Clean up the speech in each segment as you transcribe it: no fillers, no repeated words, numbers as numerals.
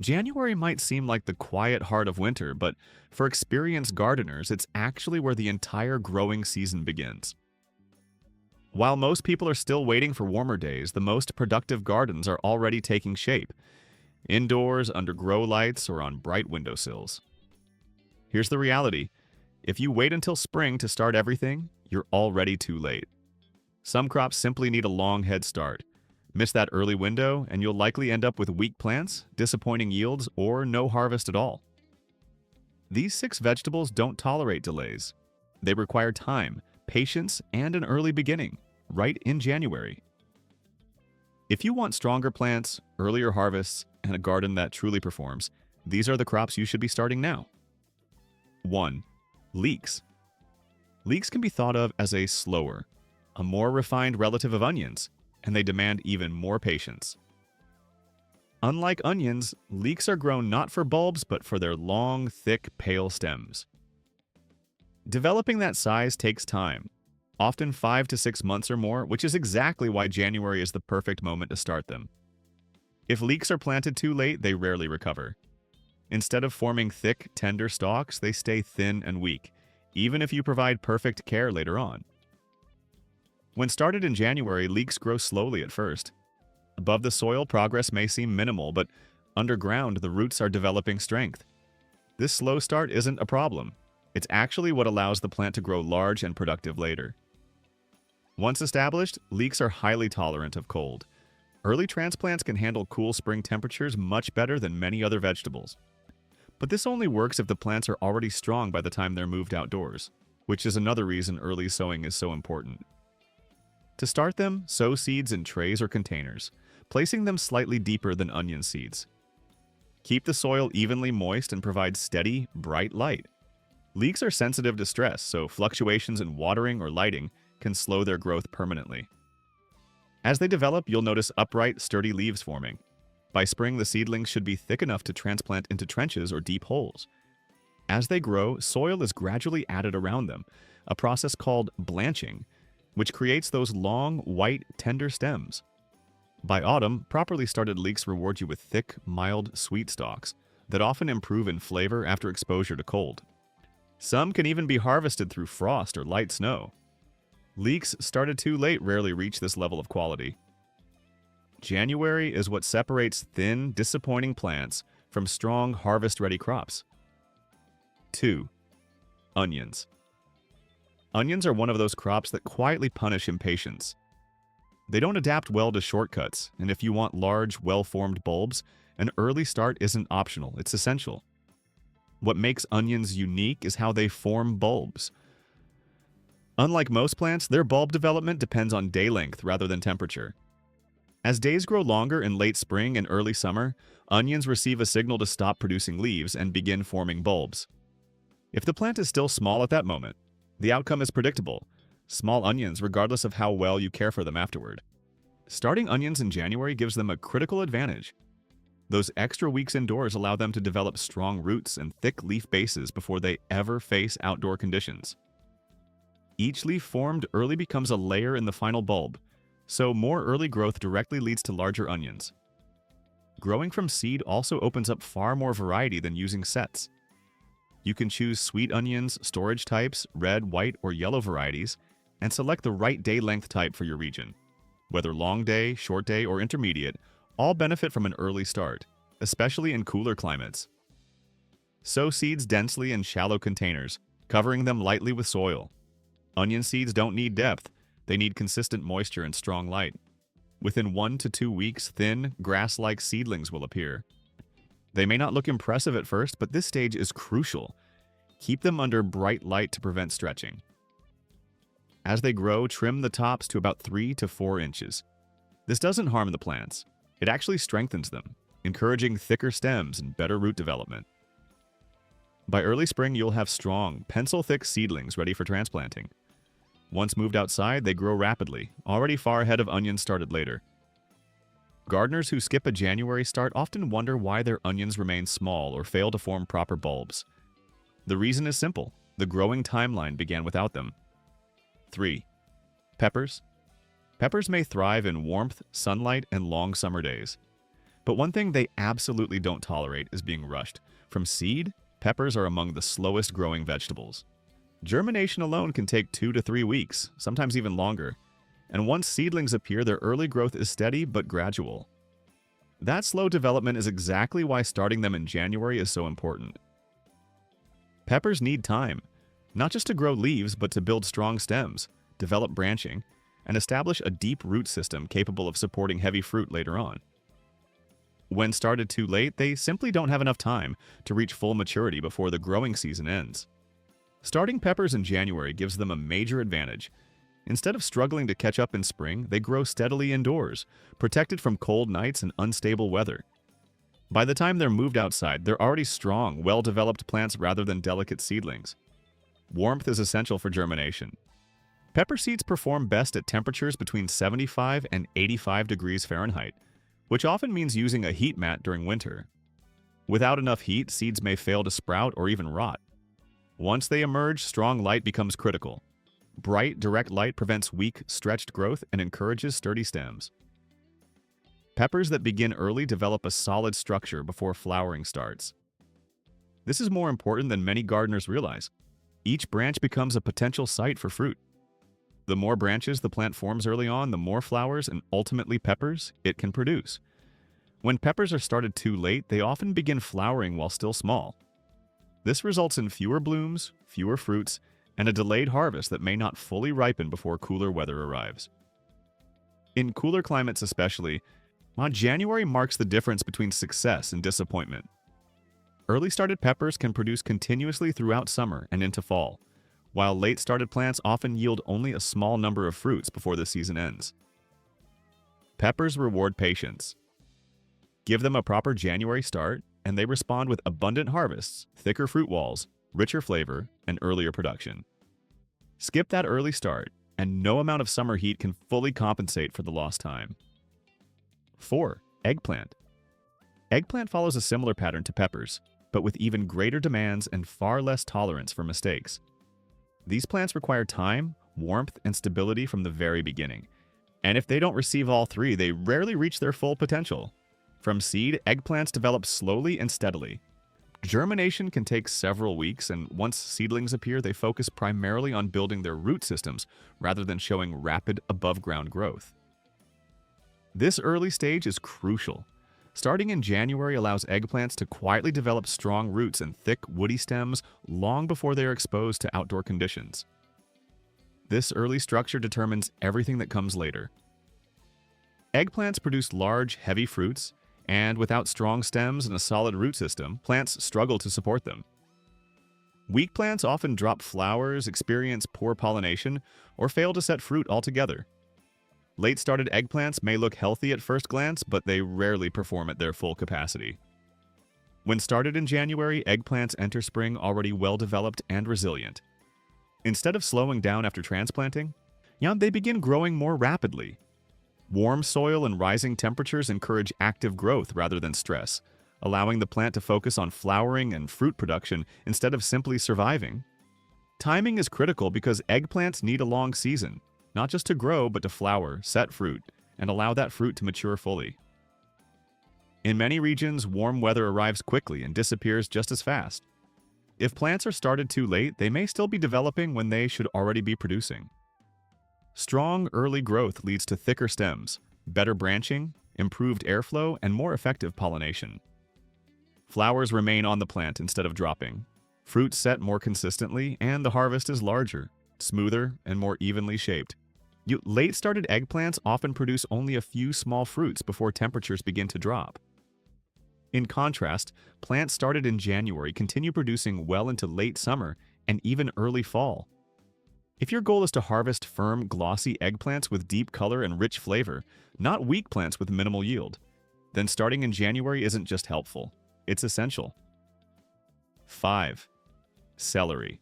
January might seem like the quiet heart of winter, but for experienced gardeners, it's actually where the entire growing season begins. While most people are still waiting for warmer days, the most productive gardens are already taking shape, indoors, under grow lights, or on bright windowsills. Here's the reality: if you wait until spring to start everything, you're already too late. Some crops simply need a long head start. Miss that early window, and you'll likely end up with weak plants, disappointing yields, or no harvest at all. These 6 vegetables don't tolerate delays. They require time, patience, and an early beginning, right in January. If you want stronger plants, earlier harvests, and a garden that truly performs, these are the crops you should be starting now. 1. Leeks. Leeks can be thought of as a more refined relative of onions, and they demand even more patience. Unlike onions, leeks are grown not for bulbs but for their long, thick, pale stems. Developing that size takes time, often 5 to 6 months or more, which is exactly why January is the perfect moment to start them. If leeks are planted too late, they rarely recover. Instead of forming thick, tender stalks, they stay thin and weak, even if you provide perfect care later on. When started in January, leeks grow slowly at first. Above the soil, progress may seem minimal, but underground, the roots are developing strength. This slow start isn't a problem. It's actually what allows the plant to grow large and productive later. Once established, leeks are highly tolerant of cold. Early transplants can handle cool spring temperatures much better than many other vegetables. But this only works if the plants are already strong by the time they're moved outdoors, which is another reason early sowing is so important. To start them, sow seeds in trays or containers, placing them slightly deeper than onion seeds. Keep the soil evenly moist and provide steady, bright light. Leeks are sensitive to stress, so fluctuations in watering or lighting can slow their growth permanently. As they develop, you'll notice upright, sturdy leaves forming. By spring, the seedlings should be thick enough to transplant into trenches or deep holes. As they grow, soil is gradually added around them, a process called blanching, which creates those long, white, tender stems. By autumn, properly started leeks reward you with thick, mild, sweet stalks that often improve in flavor after exposure to cold. Some can even be harvested through frost or light snow. Leeks started too late rarely reach this level of quality. January is what separates thin, disappointing plants from strong, harvest-ready crops. 2. Onions. Onions are one of those crops that quietly punish impatience. They don't adapt well to shortcuts, and if you want large, well-formed bulbs, an early start isn't optional, it's essential. What makes onions unique is how they form bulbs. Unlike most plants, their bulb development depends on day length rather than temperature. As days grow longer in late spring and early summer, onions receive a signal to stop producing leaves and begin forming bulbs. If the plant is still small at that moment, the outcome is predictable: small onions regardless of how well you care for them afterward. Starting onions in January gives them a critical advantage. Those extra weeks indoors allow them to develop strong roots and thick leaf bases before they ever face outdoor conditions. Each leaf formed early becomes a layer in the final bulb, so more early growth directly leads to larger onions. Growing from seed also opens up far more variety than using sets. You can choose sweet onions, storage types, red, white, or yellow varieties, and select the right day length type for your region. Whether long day, short day, or intermediate, all benefit from an early start, especially in cooler climates. Sow seeds densely in shallow containers, covering them lightly with soil. Onion seeds don't need depth, they need consistent moisture and strong light. Within 1 to 2 weeks, thin, grass-like seedlings will appear. They may not look impressive at first, but this stage is crucial. Keep them under bright light to prevent stretching. As they grow, trim the tops to about 3 to 4 inches. This doesn't harm the plants. It actually strengthens them, encouraging thicker stems and better root development. By early spring, you'll have strong, pencil-thick seedlings ready for transplanting. Once moved outside, they grow rapidly, already far ahead of onions started later. Gardeners who skip a January start often wonder why their onions remain small or fail to form proper bulbs. The reason is simple: the growing timeline began without them. 3. Peppers. Peppers may thrive in warmth, sunlight, and long summer days. But one thing they absolutely don't tolerate is being rushed. From seed, peppers are among the slowest growing vegetables. Germination alone can take 2 to 3 weeks, sometimes even longer. And once seedlings appear, their early growth is steady but gradual. That slow development is exactly why starting them in January is so important. Peppers need time, not just to grow leaves, but to build strong stems, develop branching, and establish a deep root system capable of supporting heavy fruit later on. When started too late, they simply don't have enough time to reach full maturity before the growing season ends. Starting peppers in January gives them a major advantage. Instead of struggling to catch up in spring, they grow steadily indoors, protected from cold nights and unstable weather. By the time they're moved outside, they're already strong, well-developed plants rather than delicate seedlings. Warmth is essential for germination. Pepper seeds perform best at temperatures between 75 and 85 degrees Fahrenheit, which often means using a heat mat during winter. Without enough heat, seeds may fail to sprout or even rot. Once they emerge, strong light becomes critical. Bright, direct light prevents weak, stretched growth and encourages sturdy stems. Peppers that begin early develop a solid structure before flowering starts. This is more important than many gardeners realize. Each branch becomes a potential site for fruit. The more branches the plant forms early on, the more flowers and ultimately peppers it can produce. When peppers are started too late, they often begin flowering while still small. This results in fewer blooms, fewer fruits, and a delayed harvest that may not fully ripen before cooler weather arrives. In cooler climates especially, January marks the difference between success and disappointment. Early started peppers can produce continuously throughout summer and into fall, while late started plants often yield only a small number of fruits before the season ends. Peppers reward patience. Give them a proper January start, and they respond with abundant harvests, thicker fruit walls, richer flavor, and earlier production. Skip that early start, and no amount of summer heat can fully compensate for the lost time. 4. Eggplant. Eggplant follows a similar pattern to peppers, but with even greater demands and far less tolerance for mistakes. These plants require time, warmth, and stability from the very beginning. And if they don't receive all three, they rarely reach their full potential. From seed, eggplants develop slowly and steadily. Germination can take several weeks, and once seedlings appear, they focus primarily on building their root systems rather than showing rapid above-ground growth. This early stage is crucial. Starting in January allows eggplants to quietly develop strong roots and thick, woody stems long before they are exposed to outdoor conditions. This early structure determines everything that comes later. Eggplants produce large, heavy fruits, and without strong stems and a solid root system, plants struggle to support them. Weak plants often drop flowers, experience poor pollination, or fail to set fruit altogether. Late-started eggplants may look healthy at first glance, but they rarely perform at their full capacity. When started in January, eggplants enter spring already well-developed and resilient. Instead of slowing down after transplanting, they begin growing more rapidly. Warm soil and rising temperatures encourage active growth rather than stress, allowing the plant to focus on flowering and fruit production instead of simply surviving. Timing is critical because eggplants need a long season, not just to grow, but to flower, set fruit, and allow that fruit to mature fully. In many regions, warm weather arrives quickly and disappears just as fast. If plants are started too late, they may still be developing when they should already be producing. Strong early growth leads to thicker stems, better branching, improved airflow, and more effective pollination. Flowers remain on the plant instead of dropping. Fruit set more consistently, and the harvest is larger, smoother, and more evenly shaped. Late-started eggplants often produce only a few small fruits before temperatures begin to drop. In contrast, plants started in January continue producing well into late summer and even early fall. If your goal is to harvest firm, glossy eggplants with deep color and rich flavor, not weak plants with minimal yield, then starting in January isn't just helpful, it's essential. 5. Celery.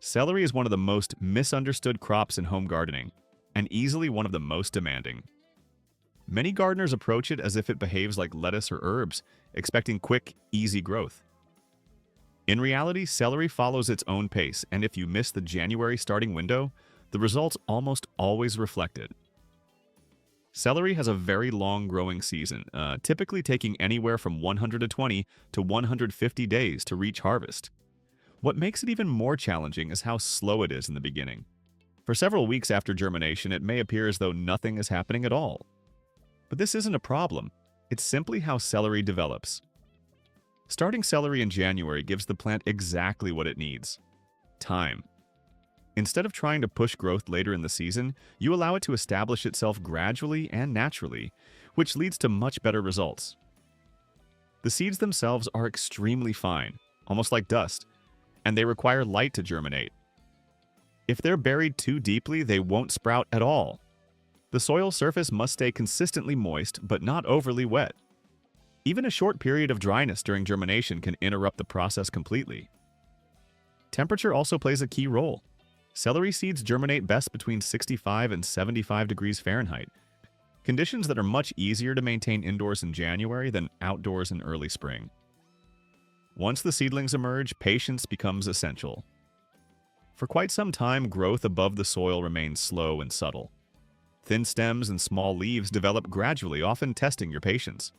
Celery is one of the most misunderstood crops in home gardening, and easily one of the most demanding. Many gardeners approach it as if it behaves like lettuce or herbs, expecting quick, easy growth. In reality, celery follows its own pace, and if you miss the January starting window, the results almost always reflect it. Celery has a very long growing season, typically taking anywhere from 120 to 150 days to reach harvest. What makes it even more challenging is how slow it is in the beginning. For several weeks after germination, it may appear as though nothing is happening at all. But this isn't a problem. It's simply how celery develops. Starting celery in January gives the plant exactly what it needs: time. Instead of trying to push growth later in the season, you allow it to establish itself gradually and naturally, which leads to much better results. The seeds themselves are extremely fine, almost like dust, and they require light to germinate. If they're buried too deeply, they won't sprout at all. The soil surface must stay consistently moist, but not overly wet. Even a short period of dryness during germination can interrupt the process completely. Temperature also plays a key role. Celery seeds germinate best between 65 and 75 degrees Fahrenheit, conditions that are much easier to maintain indoors in January than outdoors in early spring. Once the seedlings emerge, patience becomes essential. For quite some time, growth above the soil remains slow and subtle. Thin stems and small leaves develop gradually, often testing your patience.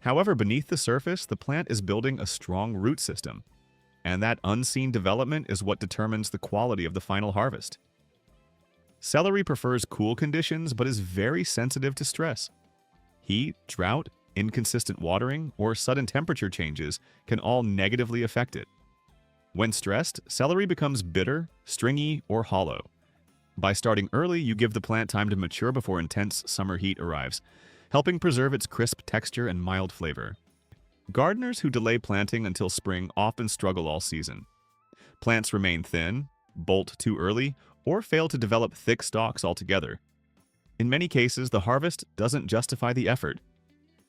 However, beneath the surface, the plant is building a strong root system, and that unseen development is what determines the quality of the final harvest. Celery prefers cool conditions but is very sensitive to stress. Heat, drought, inconsistent watering, or sudden temperature changes can all negatively affect it. When stressed, celery becomes bitter, stringy, or hollow. By starting early, you give the plant time to mature before intense summer heat arrives, helping preserve its crisp texture and mild flavor. Gardeners who delay planting until spring often struggle all season. Plants remain thin, bolt too early, or fail to develop thick stalks altogether. In many cases, the harvest doesn't justify the effort.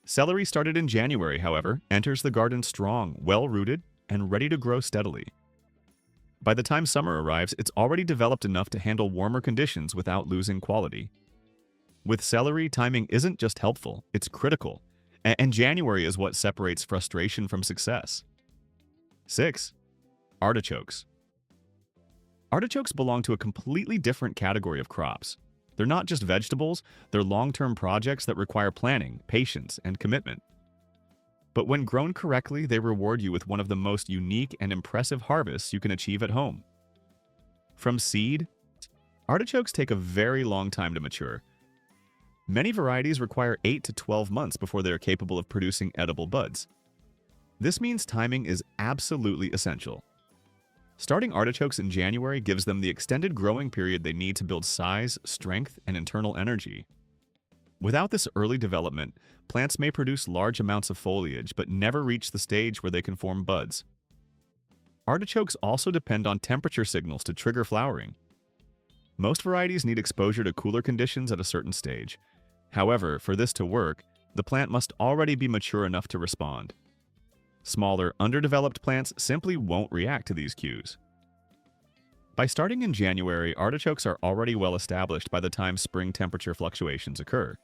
Celery started in January, however, enters the garden strong, well-rooted, and ready to grow steadily. By the time summer arrives, it's already developed enough to handle warmer conditions without losing quality. With celery, timing isn't just helpful, it's critical. And January is what separates frustration from success. 6. Artichokes. Artichokes belong to a completely different category of crops. They're not just vegetables, they're long-term projects that require planning, patience, and commitment. But when grown correctly, they reward you with one of the most unique and impressive harvests you can achieve at home. From seed, artichokes take a very long time to mature. Many varieties require 8 to 12 months before they are capable of producing edible buds. This means timing is absolutely essential. Starting artichokes in January gives them the extended growing period they need to build size, strength, and internal energy. Without this early development, plants may produce large amounts of foliage but never reach the stage where they can form buds. Artichokes also depend on temperature signals to trigger flowering. Most varieties need exposure to cooler conditions at a certain stage. However, for this to work, the plant must already be mature enough to respond. Smaller, underdeveloped plants simply won't react to these cues. By starting in January, artichokes are already well established by the time spring temperature fluctuations occur.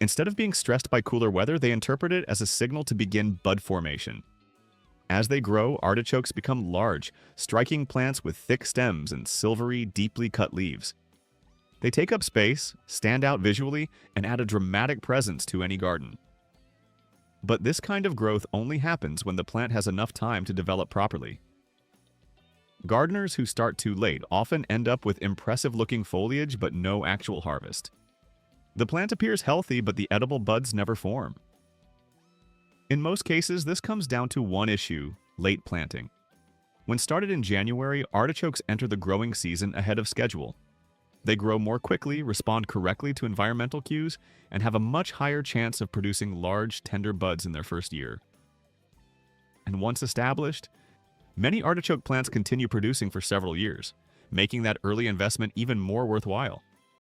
Instead of being stressed by cooler weather, they interpret it as a signal to begin bud formation. As they grow, artichokes become large, striking plants with thick stems and silvery, deeply cut leaves. They take up space, stand out visually, and add a dramatic presence to any garden. But this kind of growth only happens when the plant has enough time to develop properly. Gardeners who start too late often end up with impressive-looking foliage but no actual harvest. The plant appears healthy, but the edible buds never form. In most cases, this comes down to one issue: late planting. When started in January, artichokes enter the growing season ahead of schedule. They grow more quickly, respond correctly to environmental cues, and have a much higher chance of producing large, tender buds in their first year. And once established, many artichoke plants continue producing for several years, making that early investment even more worthwhile.